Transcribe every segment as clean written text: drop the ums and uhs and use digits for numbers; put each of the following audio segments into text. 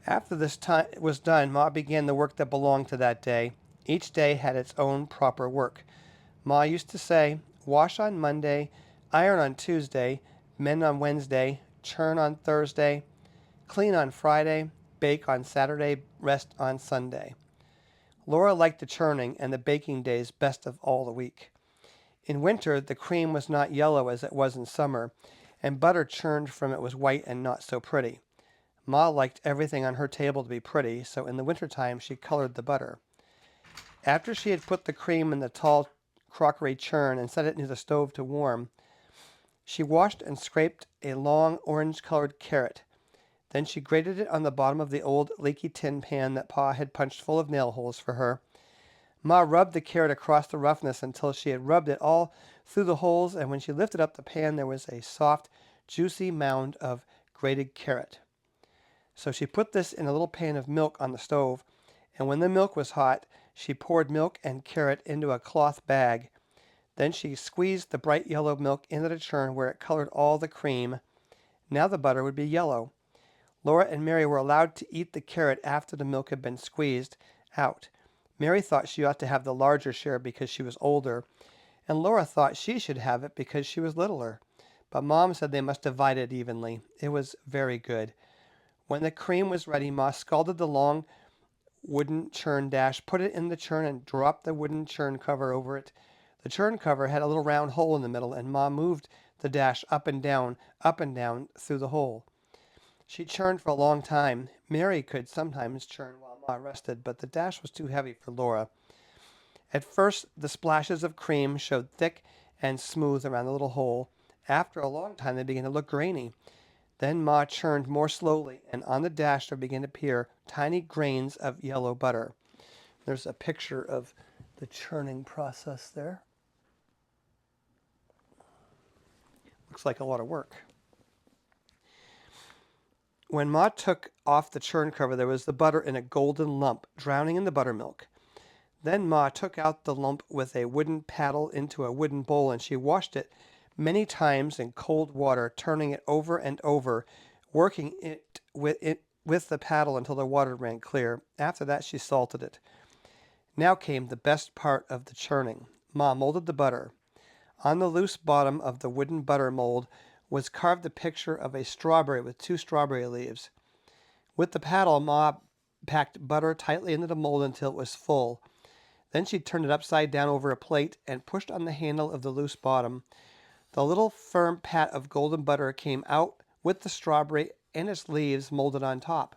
After this time was done, Ma began the work that belonged to that day. Each day had its own proper work. Ma used to say, wash on Monday, iron on Tuesday, mend on Wednesday, churn on Thursday, clean on Friday, bake on Saturday, rest on Sunday. Laura liked the churning and the baking days best of all the week. In winter, the cream was not yellow as it was in summer, and butter churned from it was white and not so pretty. Ma liked everything on her table to be pretty, so in the winter time she colored the butter. After she had put the cream in the tall crockery churn and set it near the stove to warm, she washed and scraped a long orange-colored carrot. Then she grated it on the bottom of the old leaky tin pan that Pa had punched full of nail holes for her. Ma rubbed the carrot across the roughness until she had rubbed it all through the holes, and when she lifted up the pan, there was a soft, juicy mound of grated carrot. So she put this in a little pan of milk on the stove, and when the milk was hot, she poured milk and carrot into a cloth bag. Then she squeezed the bright yellow milk into the churn where it colored all the cream. Now the butter would be yellow. Laura and Mary were allowed to eat the carrot after the milk had been squeezed out. Mary thought she ought to have the larger share because she was older, and Laura thought she should have it because she was littler. But Mom said they must divide it evenly. It was very good. When the cream was ready, Ma scalded the long wooden churn dash, put it in the churn, and dropped the wooden churn cover over it. The churn cover had a little round hole in the middle, and Ma moved the dash up and down through the hole. She churned for a long time. Mary could sometimes churn while Ma rested, but the dash was too heavy for Laura. At first, the splashes of cream showed thick and smooth around the little hole. After a long time, they began to look grainy. Then Ma churned more slowly, and on the dash there began to appear tiny grains of yellow butter. There's a picture of the churning process there. Looks like a lot of work. When Ma took off the churn cover, there was the butter in a golden lump, drowning in the buttermilk. Then Ma took out the lump with a wooden paddle into a wooden bowl, and she washed it many times in cold water, turning it over and over, working it with the paddle until the water ran clear. After that, she salted it. Now came the best part of the churning. Ma molded the butter. On the loose bottom of the wooden butter mold was carved the picture of a strawberry with two strawberry leaves. With the paddle, Ma packed butter tightly into the mold until it was full. Then she turned it upside down over a plate and pushed on the handle of the loose bottom. The little firm pat of golden butter came out with the strawberry and its leaves molded on top.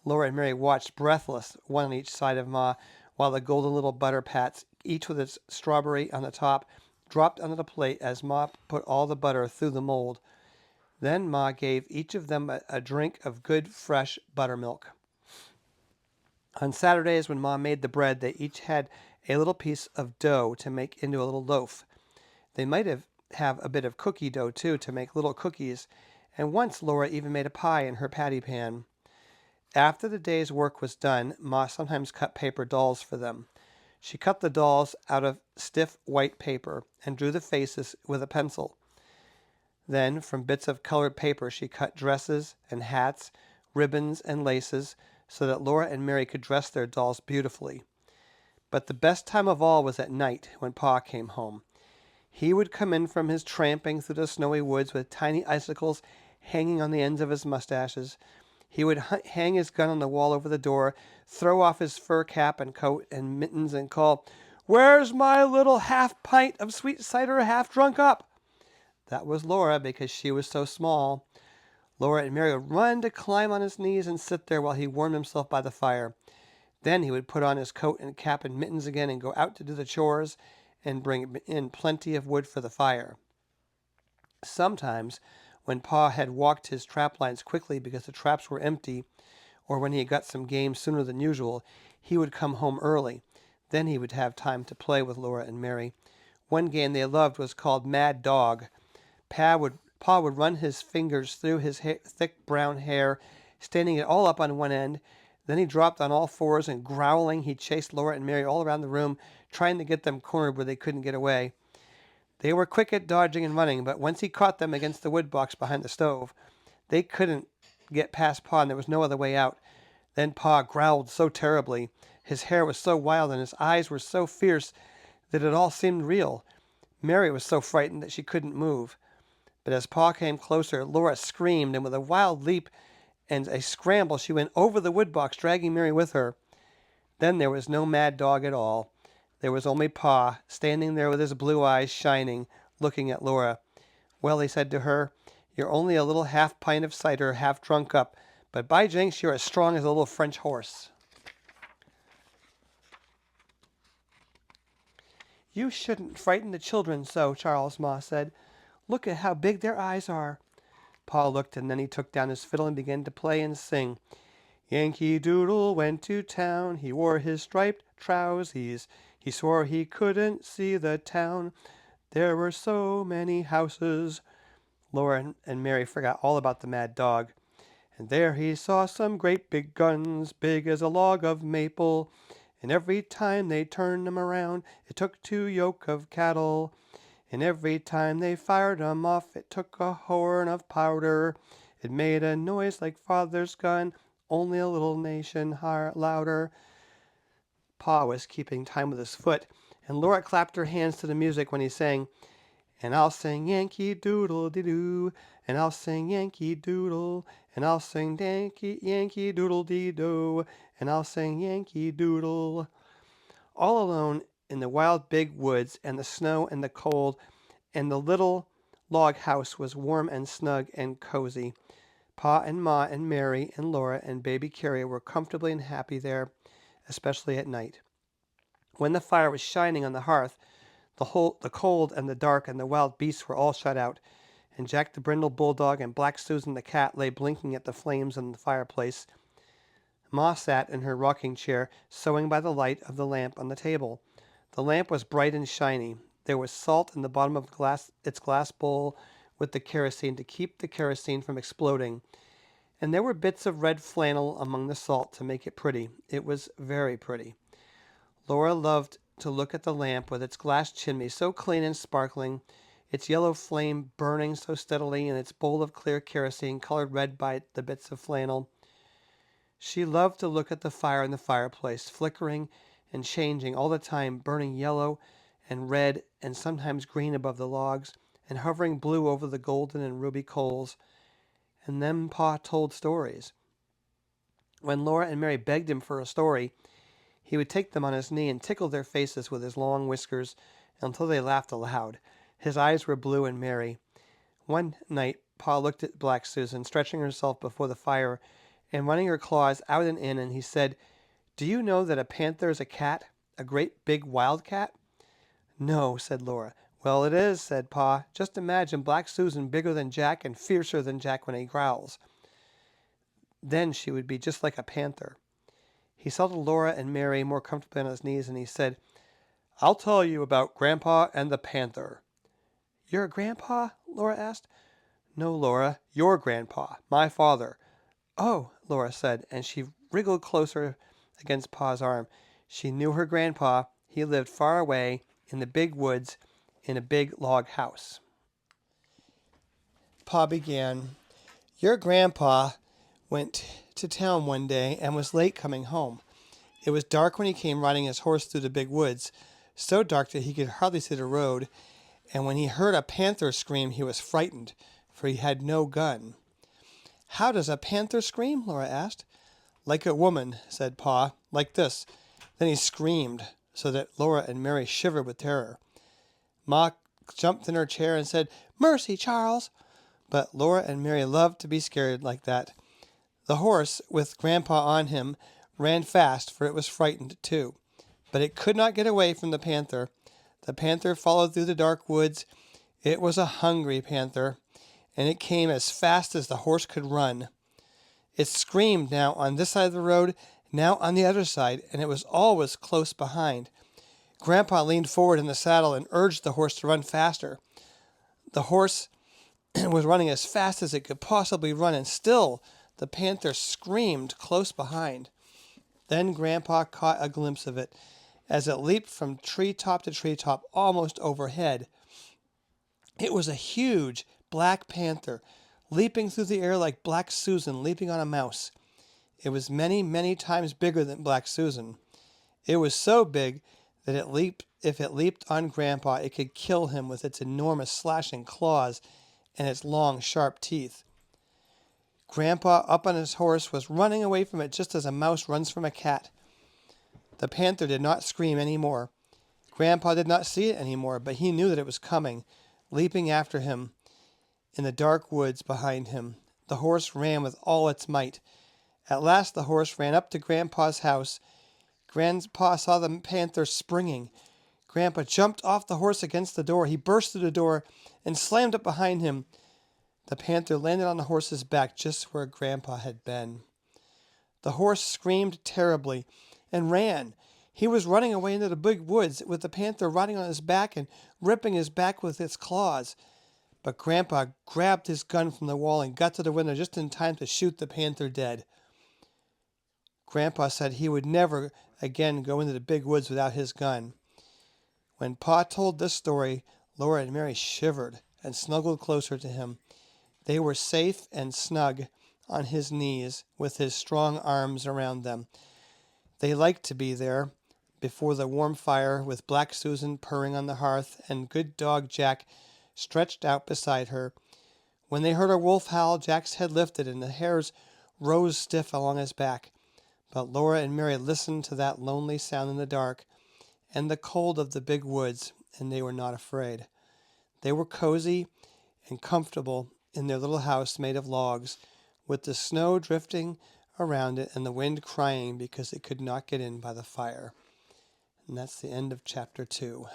Laura and Mary watched breathless, one on each side of Ma, while the golden little butter pats, each with its strawberry on the top, dropped onto the plate as Ma put all the butter through the mold. Then Ma gave each of them a drink of good, fresh buttermilk. On Saturdays, when Ma made the bread, they each had a little piece of dough to make into a little loaf. They might have a bit of cookie dough, too, to make little cookies, and once Laura even made a pie in her patty pan. After the day's work was done, Ma sometimes cut paper dolls for them. She cut the dolls out of stiff white paper and drew the faces with a pencil. Then, from bits of colored paper, she cut dresses and hats, ribbons and laces, so that Laura and Mary could dress their dolls beautifully. But the best time of all was at night when Pa came home. He would come in from his tramping through the snowy woods with tiny icicles hanging on the ends of his mustaches. He would hang his gun on the wall over the door, throw off his fur cap and coat and mittens, and call, "Where's my little half pint of sweet cider half drunk up?" That was Laura because she was so small. Laura and Mary would run to climb on his knees and sit there while he warmed himself by the fire. Then he would put on his coat and cap and mittens again and go out to do the chores and bring in plenty of wood for the fire. Sometimes, when Pa had walked his trap lines quickly because the traps were empty, or when he had got some game sooner than usual, he would come home early. Then he would have time to play with Laura and Mary. One game they loved was called Mad Dog. Pa would run his fingers through his thick brown hair, standing it all up on one end. Then he dropped on all fours and growling, he chased Laura and Mary all around the room, trying to get them cornered where they couldn't get away. They were quick at dodging and running, but once he caught them against the wood box behind the stove, they couldn't get past Pa, and there was no other way out. Then Pa growled so terribly. His hair was so wild and his eyes were so fierce that it all seemed real. Mary was so frightened that she couldn't move. But as Pa came closer, Laura screamed, and with a wild leap and a scramble, she went over the woodbox, dragging Mary with her. Then there was no mad dog at all. There was only Pa, standing there with his blue eyes shining, looking at Laura. Well, he said to her, you're only a little half pint of cider, half drunk up, but by jinks, you're as strong as a little French horse. You shouldn't frighten the children so, Charles, Ma said. Look at how big their eyes are. Pa looked, and then he took down his fiddle and began to play and sing. Yankee Doodle went to town. He wore his striped trousies. He swore he couldn't see the town. There were so many houses. Laura and Mary forgot all about the mad dog. And there he saw some great big guns, big as a log of maple. And every time they turned 'em around, it took 2 yoke of cattle. And every time they fired 'em off, it took a horn of powder. It made a noise like father's gun, only a little nation louder. Pa was keeping time with his foot, and Laura clapped her hands to the music when he sang, and I'll sing Yankee Doodle-dee-doo, and I'll sing Yankee Doodle, and I'll sing Yankee Doodle-dee-doo, and I'll sing Yankee Doodle. All alone in the wild big woods and the snow and the cold, and the little log house was warm and snug and cozy. Pa and Ma and Mary and Laura and baby Carrie were comfortably and happy there, especially at night. When the fire was shining on the hearth, the cold and the dark and the wild beasts were all shut out, and Jack the brindle bulldog and Black Susan the cat lay blinking at the flames in the fireplace. Ma sat in her rocking chair, sewing by the light of the lamp on the table. The lamp was bright and shiny. There was salt in the bottom of its glass bowl with the kerosene to keep the kerosene from exploding, and there were bits of red flannel among the salt to make it pretty. It was very pretty. Laura loved to look at the lamp with its glass chimney so clean and sparkling, its yellow flame burning so steadily, and its bowl of clear kerosene colored red by the bits of flannel. She loved to look at the fire in the fireplace, flickering and changing all the time, burning yellow and red and sometimes green above the logs, and hovering blue over the golden and ruby coals. And then Pa told stories. When Laura and Mary begged him for a story, he would take them on his knee and tickle their faces with his long whiskers until they laughed aloud. His eyes were blue and merry. One night, Pa looked at Black Susan, stretching herself before the fire and running her claws out and in, and he said, Do you know that a panther is a cat, a great big wild cat? No, said Laura. Well, it is, said Pa. Just imagine Black Susan bigger than Jack and fiercer than Jack when he growls. Then she would be just like a panther. He settled Laura and Mary more comfortably on his knees, and he said, I'll tell you about Grandpa and the panther. Your grandpa? Laura asked. No, Laura, your grandpa, my father. Oh, Laura said, and she wriggled closer against Pa's arm. She knew her grandpa. He lived far away in the big woods in a big log house. Pa began, Your grandpa went to town one day and was late coming home. It was dark when he came riding his horse through the big woods, so dark that he could hardly see the road, and when he heard a panther scream, he was frightened, for he had no gun. How does a panther scream? Laura asked. Like a woman, said Pa, like this. Then he screamed, so that Laura and Mary shivered with terror. Ma jumped in her chair and said, Mercy, Charles! But Laura and Mary loved to be scared like that. The horse, with Grandpa on him, ran fast, for it was frightened too. But it could not get away from the panther. The panther followed through the dark woods. It was a hungry panther, and it came as fast as the horse could run. It screamed now on this side of the road, now on the other side, and it was always close behind. Grandpa leaned forward in the saddle and urged the horse to run faster. The horse was running as fast as it could possibly run, and still the panther screamed close behind. Then Grandpa caught a glimpse of it as it leaped from treetop to treetop almost overhead. It was a huge black panther, leaping through the air like Black Susan leaping on a mouse. It was many, many times bigger than Black Susan. It was so big that if it leaped on Grandpa, it could kill him with its enormous slashing claws and its long, sharp teeth. Grandpa, up on his horse, was running away from it just as a mouse runs from a cat. The panther did not scream any more. Grandpa did not see it any more, but he knew that it was coming, leaping after him in the dark woods behind him. The horse ran with all its might. At last the horse ran up to Grandpa's house. Grandpa saw the panther springing. Grandpa jumped off the horse against the door. He burst through the door and slammed it behind him. The panther landed on the horse's back just where Grandpa had been. The horse screamed terribly and ran. He was running away into the big woods with the panther riding on his back and ripping his back with its claws. But Grandpa grabbed his gun from the wall and got to the window just in time to shoot the panther dead. Grandpa said he would never again go into the big woods without his gun. When Pa told this story, Laura and Mary shivered and snuggled closer to him. They were safe and snug on his knees with his strong arms around them. They liked to be there before the warm fire with Black Susan purring on the hearth and good dog Jack stretched out beside her. When they heard a wolf howl, Jack's head lifted and the hairs rose stiff along his back. But Laura and Mary listened to that lonely sound in the dark and the cold of the big woods, and they were not afraid. They were cozy and comfortable in their little house made of logs, with the snow drifting around it and the wind crying because it could not get in by the fire. And that's the end of chapter 2.